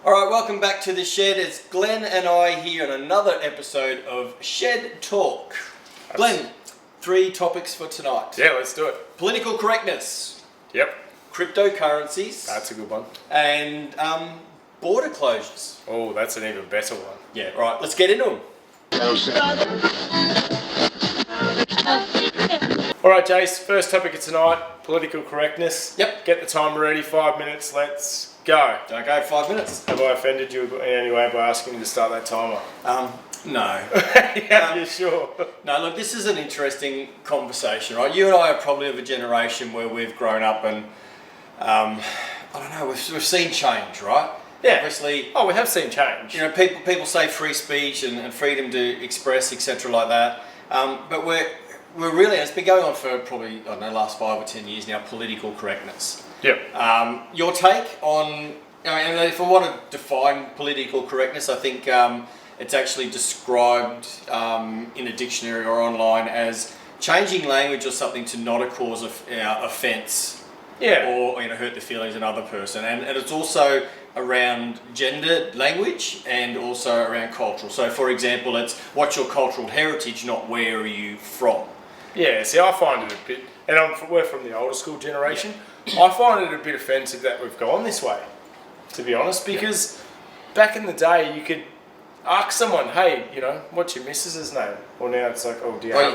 Alright, welcome back to The Shed. It's Glenn and I here on another episode of Shed Talk. Glenn, 3 topics for tonight. Yeah, let's do it. Political correctness. Yep. Cryptocurrencies. That's a good one. And border closures. Oh, that's an even better one. Yeah, right, let's get into them. Alright, Jace, first topic of tonight, political correctness. Yep. Get the timer ready, 5 minutes, let's go. Don't go 5 minutes. Have I offended you in any way by asking you to start that timer? No. Yeah, you sure? No, look, this is an interesting conversation, right? You and I are probably of a generation where we've grown up and, I don't know, we've seen change, right? Yeah. Obviously. Oh, we have seen change. You know, people say free speech and freedom to express, etc., like that. But we're really, and it's been going on for probably, I don't know, last 5 or 10 years now, political correctness. Yep. Your take on, I mean, if I want to define political correctness, I think it's actually described in a dictionary or online as changing language or something to not cause offence. Yeah. Or hurt the feelings of another person, and it's also around gender language and also around cultural. So, for example, it's what's your cultural heritage, not where are you from. Yeah, see, I find it a bit, and we're from the older school generation, I find it a bit offensive that we've gone this way, to be honest, because back in the day you could ask someone, hey, what's your missus's name? Well, now it's like, oh, do you have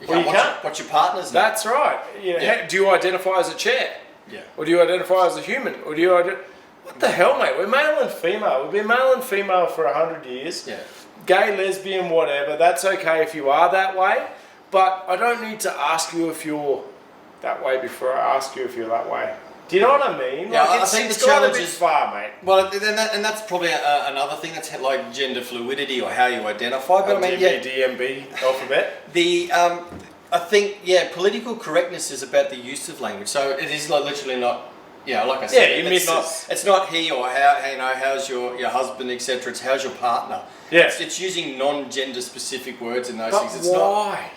You can't. What's your partner's name? That's right. Do you identify as a chair? Yeah. Or do you identify as a human? Or do you what the hell, mate? We're male and female. We've been male and female for 100 years. Yeah. Gay, lesbian, whatever. That's okay if you are that way. But I don't need to ask you if you're that way before I ask you if you're that way. Do you know what I mean? Yeah, I think it's the gone challenge a bit is far, mate. Well, and that's probably another thing that's like gender fluidity or how you identify. But I mean, DMB alphabet. I think political correctness is about the use of language. So it is like literally not. Yeah, like I said, it's not he or how, how's your husband, etc. It's how's your partner. Yeah. It's using non-gender specific words in those But things. It's why?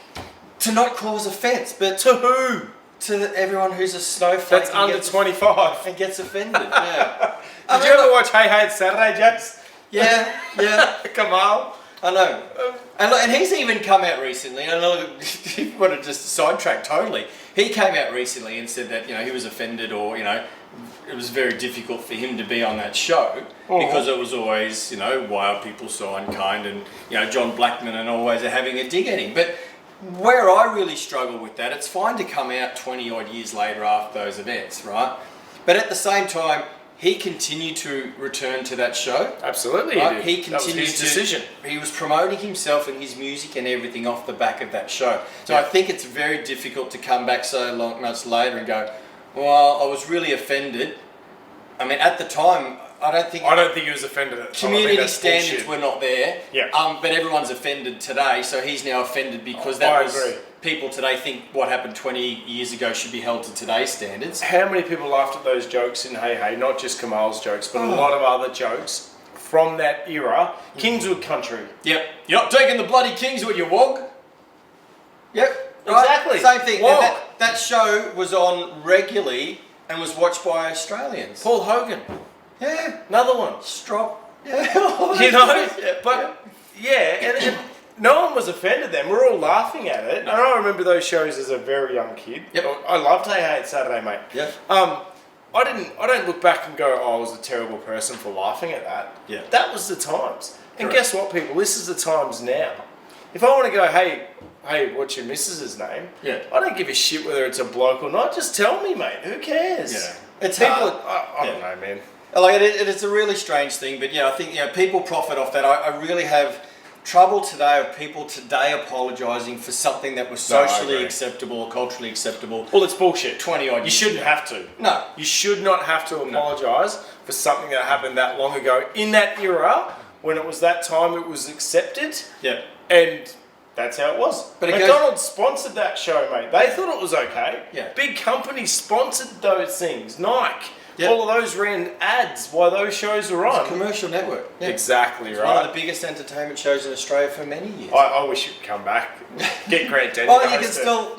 To not cause offence, but To who? to everyone who's a snowflake. That's under 25. and gets offended. Yeah. Did you ever watch Hey Hey It's Saturday, Jax? Yeah. Come on. I know. And he's even come out recently, and if you want to just sidetrack totally, he came out recently and said that, he was offended or, it was very difficult for him to be on that show because it was always, why are people so unkind, and, John Blackman and always are having a dig at him. But where I really struggle with that, it's fine to come out 20 odd years later after those events, right? But at the same time, he continued to return to that show. Absolutely, right? he did. That was his decision. He was promoting himself and his music and everything off the back of that show. So I think it's very difficult to come back so much later and go, well, I was really offended. I mean, at the time, I don't think he was offended at the time. Community standards were not there. Yeah. But everyone's offended today, so he's now offended because people today think what happened 20 years ago should be held to today's standards. How many people laughed at those jokes in Hey Hey? Not just Kamal's jokes, but a lot of other jokes from that era. Kingswood Country. Yep. You're not taking the bloody Kingswood, you wog. Yep. Right? Exactly. Same thing. And that show was on regularly and was watched by Australians. Paul Hogan. Yeah. Another one. Strop. Yeah. And no one was offended then. We're all laughing at it. No. And I remember those shows as a very young kid. Yep. I loved Hey Hey It's Saturday, mate. Yep. I don't look back and go, I was a terrible person for laughing at that. Yeah. That was the times. And Correct. guess what, people? This is the times now. If I want to go, hey, what's your missus's name? Yeah. I don't give a shit whether it's a bloke or not. Just tell me, mate. Who cares? Yeah. It's people. hard. I don't know, man. Like it's a really strange thing, but I think people profit off that. I really have trouble today of people today apologising for something that was socially acceptable or culturally acceptable. Well, it's bullshit. 20 odd years. You shouldn't have to. No. You should not have to apologise for something that happened that long ago in that era when it was that time it was accepted. Yeah. And that's how it was. But McDonald's sponsored that show, mate. They thought it was okay. Yeah. Big companies sponsored those things. Nike. Yep. All of those ran ads while those shows were on. It's a commercial network. Yeah. Exactly It's right. one of the biggest entertainment shows in Australia for many years. I wish you'd come back. Get Grant Denny. Oh, to you can host it. still,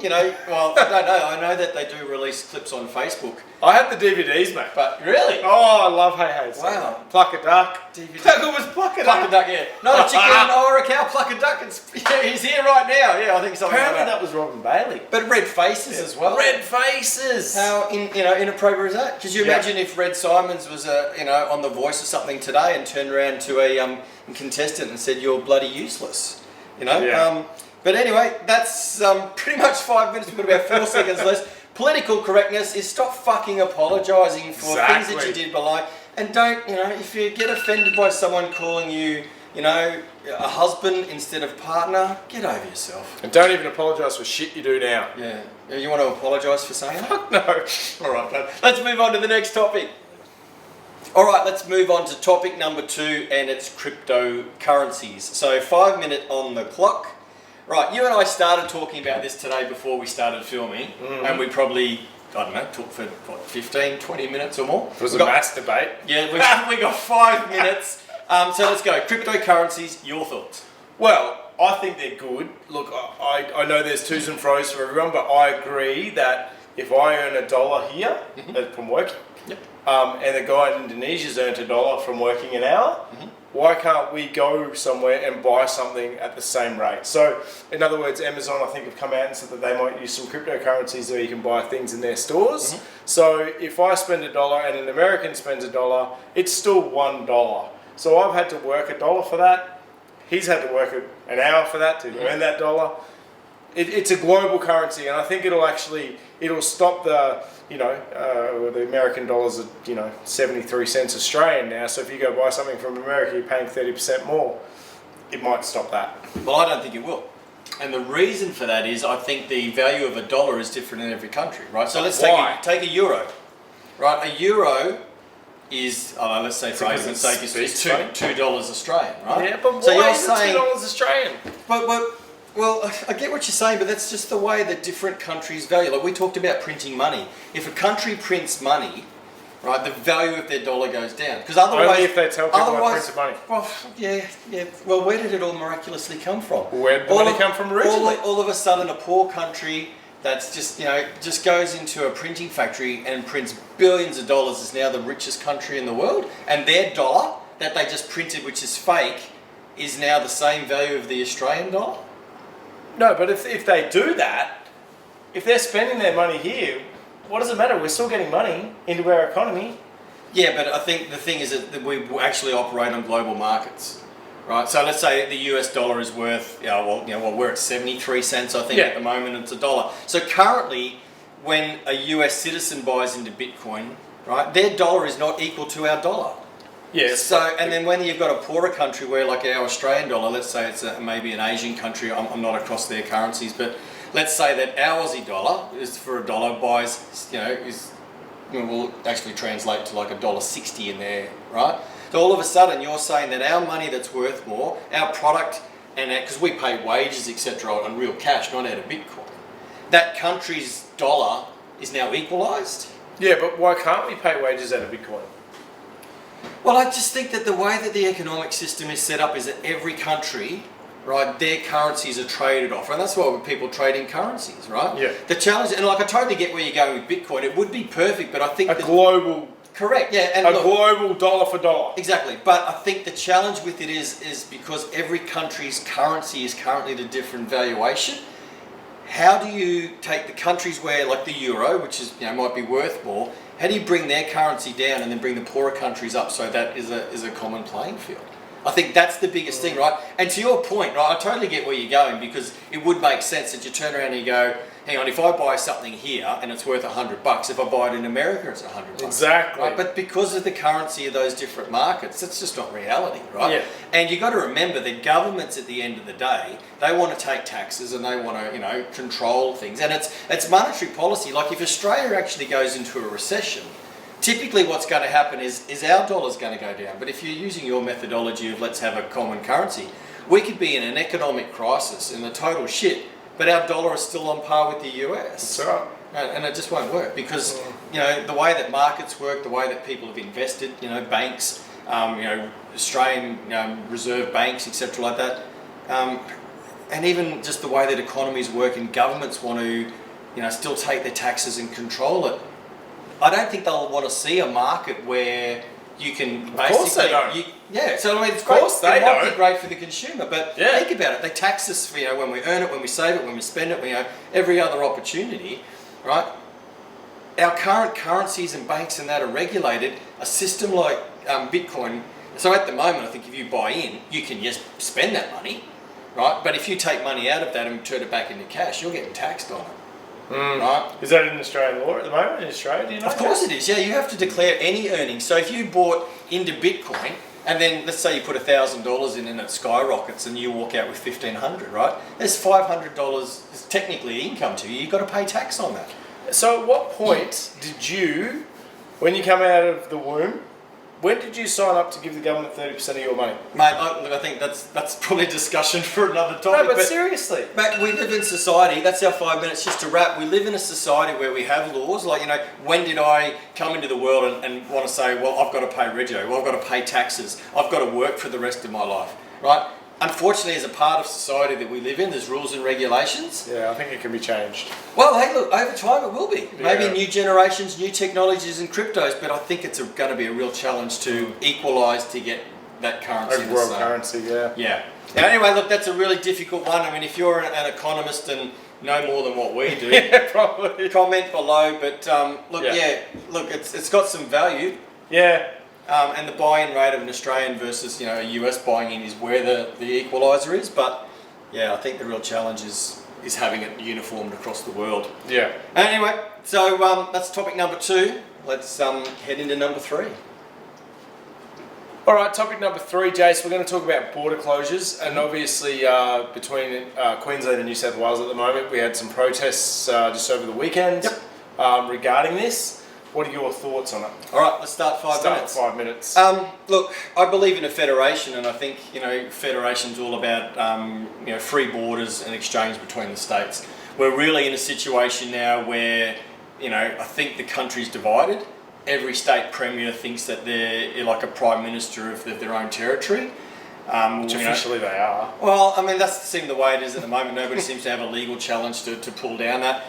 well, I don't know. I know that they do release clips on Facebook. I have the DVDs, mate. But really? Oh, I love Hey Hey. Wow. Pluck a Duck. DVD. How good was Pluck a Duck? Pluck a duck, yeah. Not a chicken or a cow, pluck a duck. He's here right now. Yeah, I think something Apparently like that was Robin Bailey. But red faces as well. Red faces. How inappropriate is that? Could you imagine if Red Simons was on The Voice or something today and turned around to a contestant and said you're bloody useless, Yeah. But anyway, that's pretty much 5 minutes. We've got about 4 seconds left. Political correctness is stop fucking apologising for things that you did below, and don't if you get offended by someone calling you a husband instead of partner, get over yourself. And don't even apologise for shit you do now. Yeah. You want to apologise for saying that? Fuck no. All right, let's move on to the next topic. All right, let's move on to topic number 2, and it's cryptocurrencies. So 5 minutes on the clock. Right, you and I started talking about this today before we started filming, and we probably, talked for 15, 20 minutes or more. It was a mass debate. Yeah, we got 5 minutes. So let's go. Cryptocurrencies, your thoughts? Well, I think they're good. Look, I know there's twos and fro's for everyone, but I agree that if I earn $1 here from working, and the guy in Indonesia's earned $1 from working an hour, why can't we go somewhere and buy something at the same rate? So, in other words, Amazon, I think, have come out and said that they might use some cryptocurrencies where you can buy things in their stores. So, if I spend $1 and an American spends $1, it's still $1. So, I've had to work $1 for that. He's had to work an hour for that to earn that $1. It's a global currency, and I think it'll stop the the American dollars are 73 cents Australian now. So if you go buy something from America, you're paying 30% more. It might stop that. Well, I don't think it will. And the reason for that is I think the value of $1 is different in every country, right? So let's take a euro, right? A euro is, let's say for argument's sake, it's $2 Australian, right? Yeah, but so why you're is saying, it $2 Australian? Well, I get what you're saying, but that's just the way that different countries value. Like we talked about printing money. If a country prints money, right, the value of their dollar goes down. Because otherwise, only if they tell people they printed money. Well, yeah. Well, where did it all miraculously come from? Where did the money come from originally? All of a sudden, a poor country that's just goes into a printing factory and prints billions of dollars is now the richest country in the world, and their dollar that they just printed, which is fake, is now the same value of the Australian dollar. No, but if they do that, if they're spending their money here, what does it matter? We're still getting money into our economy. Yeah, but I think the thing is that we actually operate on global markets, right? So let's say the US dollar is worth, we're at 73 cents, I think, at the moment. It's $1. So currently, when a US citizen buys into Bitcoin, right, their dollar is not equal to our dollar. Yes. So, and then when you've got a poorer country where, like our Australian dollar, let's say it's maybe an Asian country, I'm not across their currencies, but let's say that our Aussie dollar is for $1 buys, will actually translate to like $1.60 in there, right? So all of a sudden you're saying that our money that's worth more, our product, and because we pay wages, etc., on real cash, not out of Bitcoin, that country's dollar is now equalised? Yeah, but why can't we pay wages out of Bitcoin? Well, I just think that the way that the economic system is set up is that every country, right, their currencies are traded off. And that's why people trade in currencies, right? Yeah. The challenge, and I totally get where you're going with Bitcoin. It would be perfect, but I think... global... Correct, yeah. And global dollar for dollar. Exactly. But I think the challenge with it is because every country's currency is currently at a different valuation. How do you take the countries where, like the euro, which is might be worth more, how do you bring their currency down and then bring the poorer countries up so that is a common playing field? I think that's the biggest thing, right? And to your point, right, I totally get where you're going, because it would make sense that you turn around and you go, hang on, if I buy something here and it's worth $100, if I buy it in America, it's $100. Exactly. Right? But because of the currency of those different markets, that's just not reality, right? Yeah. And you've got to remember that governments at the end of the day, they want to take taxes and they want to, control things. And it's monetary policy. Like if Australia actually goes into a recession, typically what's going to happen is our dollar's going to go down. But if you're using your methodology of let's have a common currency, we could be in an economic crisis and the total shit, but our dollar is still on par with the US. That's right. And it just won't work because the way that markets work, the way that people have invested, banks, Australian reserve banks, etc., like that, and even just the way that economies work and governments want to, still take their taxes and control it. I don't think they'll want to see a market where you can basically. Of course they don't. So it's of course great. They might don't. be great for the consumer, but think about it. They tax us for when we earn it, when we save it, when we spend it. Every other opportunity, right? Our current currencies and banks and that are regulated. A system like Bitcoin. So at the moment, I think if you buy in, you can just spend that money, right? But if you take money out of that and turn it back into cash, you're getting taxed on it. Right? Is that in Australian law at the moment? In Australia, do you know? Of course it is. Yeah, you have to declare any earnings. So if you bought into Bitcoin and then let's say you put $1,000 in and it skyrockets and you walk out with $1,500, right? There's $500 is technically income to you. You've got to pay tax on that. So at what point did you, when you come out of the womb, when did you sign up to give the government 30% of your money? Mate, I think that's probably a discussion for another topic. No, but seriously. Mate, we live in society, that's our 5 minutes just to wrap. We live in a society where we have laws, like, when did I come into the world and want to say, well, I've got to pay rego, well, I've got to pay taxes, I've got to work for the rest of my life, right? Unfortunately, as a part of society that we live in, there's rules and regulations. Yeah, I think it can be changed. Well, hey, look, over time it will be. Yeah. Maybe new generations, new technologies and cryptos, but I think it's going to be a real challenge to equalise to get that currency. World currency, yeah. Yeah. Now, anyway, look, that's a really difficult one. I mean, if you're an economist and know more than what we do, Yeah, probably. comment below. But look, it's got some value. Yeah. And the buy-in rate of an Australian versus a US buying in is where the equaliser is. But yeah, I think the real challenge is having it uniformed across the world. Yeah. Anyway, so that's topic number 2. Let's head into number 3. All right, topic number 3, Jace. We're going to talk about border closures, and obviously between Queensland and New South Wales at the moment, we had some protests just over the weekend regarding this. What are your thoughts on it? All right, let's start 5 minutes. 5 minutes. Look, I believe in a federation, and I think federation's all about free borders and exchange between the states. We're really in a situation now where I think the country's divided. Every state premier thinks that they're like a prime minister of their own territory. Which officially they are. Well, I mean, that's seems the way it is at the moment. Nobody seems to have a legal challenge to pull down that.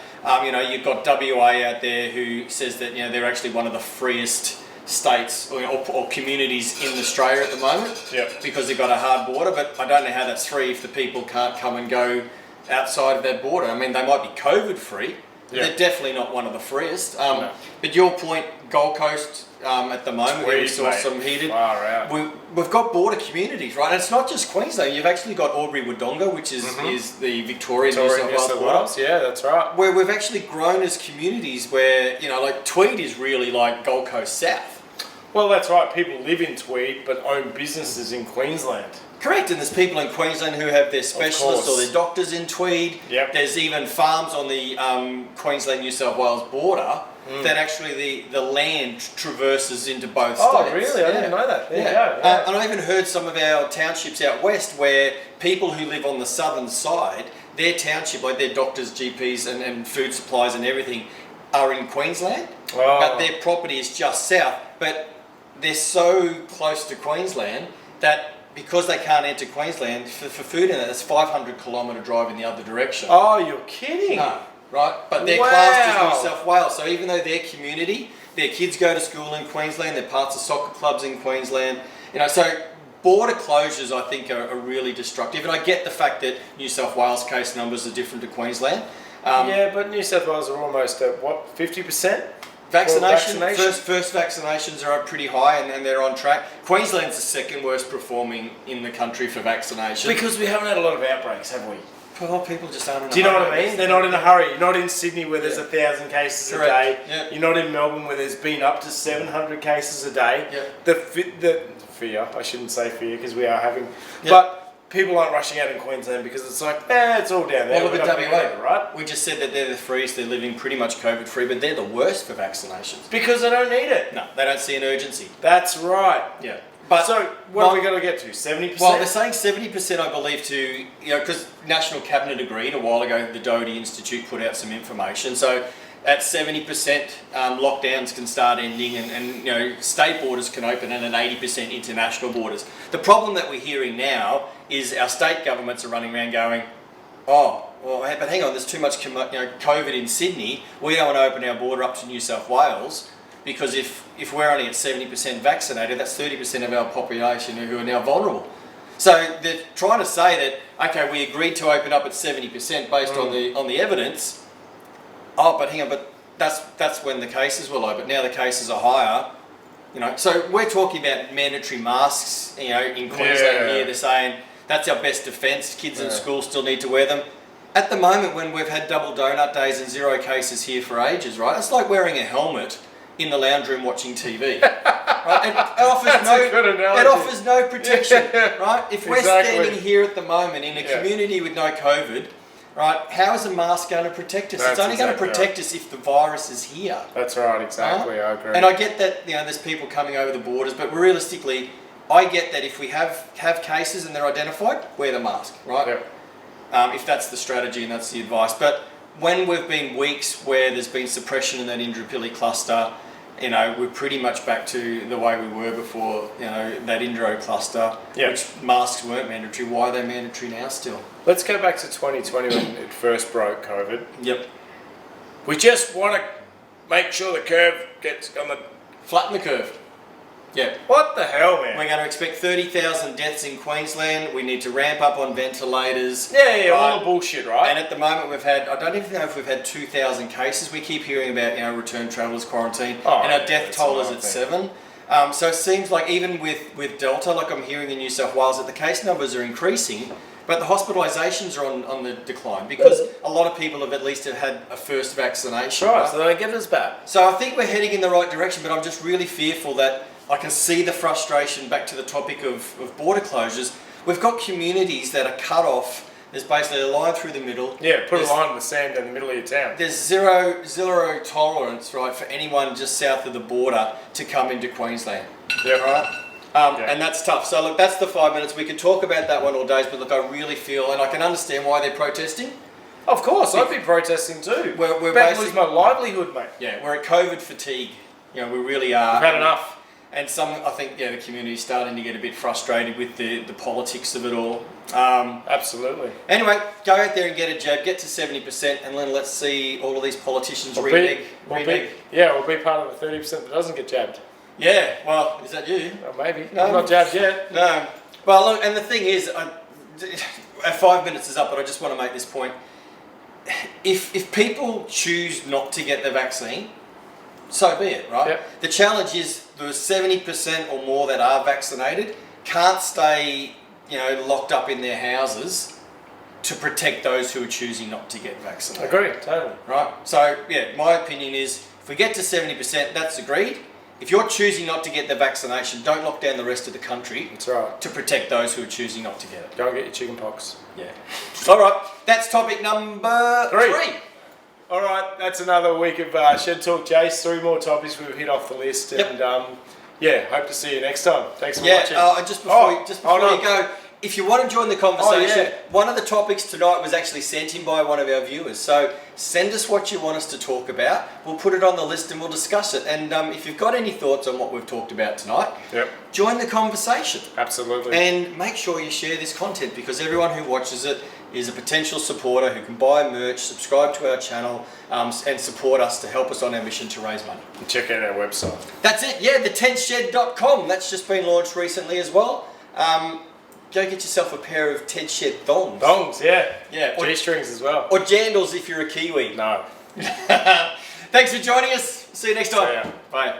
You've got WA out there who says that they're actually one of the freest states or communities in Australia at the moment. Yep. Because they've got a hard border, but I don't know how that's free if the people can't come and go outside of that border. I mean, they might be COVID free. But they're definitely not one of the freest. No. But your point, Gold Coast at the moment, we saw some heated. Far out. We've got border communities, right? And it's not just Queensland. You've actually got Albury-Wodonga, which is the Victorian New South Wales border. Yeah, that's right. Where we've actually grown as communities where, like Tweed is really like Gold Coast South. Well, that's right. People live in Tweed but own businesses in Queensland. Correct, and there's people in Queensland who have their specialists or their doctors in Tweed. Yep. There's even farms on the Queensland-New South Wales border that actually the land traverses into both states. Oh, really? I didn't know that. There you go. Yeah. And I even heard some of our townships out west where people who live on the southern side, their township, like their doctors, GPs and food supplies and everything, are in Queensland, but their property is just south. But they're so close to Queensland that because they can't enter Queensland for food in it, it's 500 kilometre drive in the other direction. Oh, you're kidding. No, right? But they're classed as New South Wales. So even though their community, their kids go to school in Queensland, they're parts of soccer clubs in Queensland, so border closures I think are really destructive. And I get the fact that New South Wales case numbers are different to Queensland. Yeah, but New South Wales are almost at what, 50%? Vaccination. First vaccinations are pretty high and they're on track. Queensland's the second worst performing in the country for vaccination. Because we haven't had a lot of outbreaks, have we? Well, people just aren't in a hurry. Do you know what I mean? They're not in a hurry. You're not in Sydney where there's 1,000 cases a day. Yeah. You're not in Melbourne where there's been up to 700 cases a day. Yeah. The fear, I shouldn't say fear because we are having, Yeah. but people aren't rushing out in Queensland because it's like, it's all down there. Well, look at WA, right? We just said that they're the freest, they're living pretty much COVID free, but they're the worst for vaccinations. Because they don't need it. No, they don't see an urgency. That's right. Yeah. But so what are we going to get to? 70%? Well, they're saying 70%, I believe, because National Cabinet agreed a while ago. The Doherty Institute put out some information. So at 70%, lockdowns can start ending, and state borders can open, and at 80% international borders. The problem that we're hearing now is our state governments are running around going, oh, well, but hang on, there's too much COVID in Sydney. We don't want to open our border up to New South Wales, because if we're only at 70% vaccinated, that's 30% of our population who are now vulnerable. So they're trying to say that, okay, we agreed to open up at 70% based on the evidence. Oh, but hang on, but that's when the cases were low, but now the cases are higher. So we're talking about mandatory masks, in Queensland here. They're saying that's our best defence. Kids in school still need to wear them. At the moment, when we've had double donut days and 0 cases here for ages, right? It's like wearing a helmet in the lounge room watching TV. Right? It offers no protection, right? If we're standing here at the moment in a community with no COVID, right, how is a mask going to protect us? It's only going to protect us if the virus is here. That's right, exactly. I agree. And I get that there's people coming over the borders, but realistically, I get that if we have cases and they're identified, wear the mask, right? Yep. If that's the strategy and that's the advice. But when we've been weeks where there's been suppression in that Indooroopilly cluster, we're pretty much back to the way we were before, that Indro cluster, which masks weren't mandatory. Why are they mandatory now still? Let's go back to 2020 when it first broke, COVID. Yep. We just want to make sure the curve gets on the... Flatten the curve. Yeah. What the hell, man? We're going to expect 30,000 deaths in Queensland. We need to ramp up on ventilators. Yeah, all the bullshit, right? And at the moment we've had, I don't even know if we've had 2,000 cases. We keep hearing about, return travellers quarantine. And our death toll is at 7. So it seems like even with Delta, like I'm hearing in New South Wales, that the case numbers are increasing, but the hospitalisations are on the decline, because a lot of people have at least had a first vaccination. Right, so they don't get us back. So I think we're heading in the right direction, but I'm just really fearful that I can see the frustration. Back to the topic of border closures. We've got communities that are cut off. There's basically a line through the middle. Yeah, put a line in the sand in the middle of your town. There's zero tolerance, right, for anyone just south of the border to come into Queensland. Yeah, right. And that's tough. So look, that's the 5 minutes. We could talk about that one all days, but look, I really feel, and I can understand why they're protesting. Of course, I'd be protesting too. We're about to lose my livelihood, mate. Yeah, we're at COVID fatigue. We really are. We've had enough. And I think, the community's starting to get a bit frustrated with the politics of it all. Absolutely. Anyway, go out there and get a jab, get to 70%, and then let's see all of these politicians renege. We'll be part of the 30% that doesn't get jabbed. Yeah, well, is that you? Well, maybe. No. I'm not jabbed yet. No. Well, look, and the thing is, our 5 minutes is up, but I just want to make this point. If people choose not to get the vaccine, so be it, right? Yep. The challenge is the 70% or more that are vaccinated can't stay, locked up in their houses to protect those who are choosing not to get vaccinated. Agree, totally. Right? So, my opinion is, if we get to 70%, that's agreed. If you're choosing not to get the vaccination, don't lock down the rest of the country. That's right. To protect those who are choosing not to get it. Don't get your chicken pox. Yeah. All right, that's topic number 3. All right, that's another week of Shed Talk, Jace. 3 more topics we've hit off the list, and hope to see you next time. Thanks for watching. Just before you go, if you want to join the conversation, one of the topics tonight was actually sent in by one of our viewers. So send us what you want us to talk about. We'll put it on the list and we'll discuss it. And if you've got any thoughts on what we've talked about tonight, join the conversation. Absolutely. And make sure you share this content, because everyone who watches it is a potential supporter who can buy merch, subscribe to our channel, and support us to help us on our mission to raise money. And check out our website. That's it, the tentshed.com. That's just been launched recently as well. Go get yourself a pair of Ted Shed thongs. Thongs, yeah. G-strings as well. Or jandals if you're a Kiwi. No. Thanks for joining us. See you next time. See ya. Bye.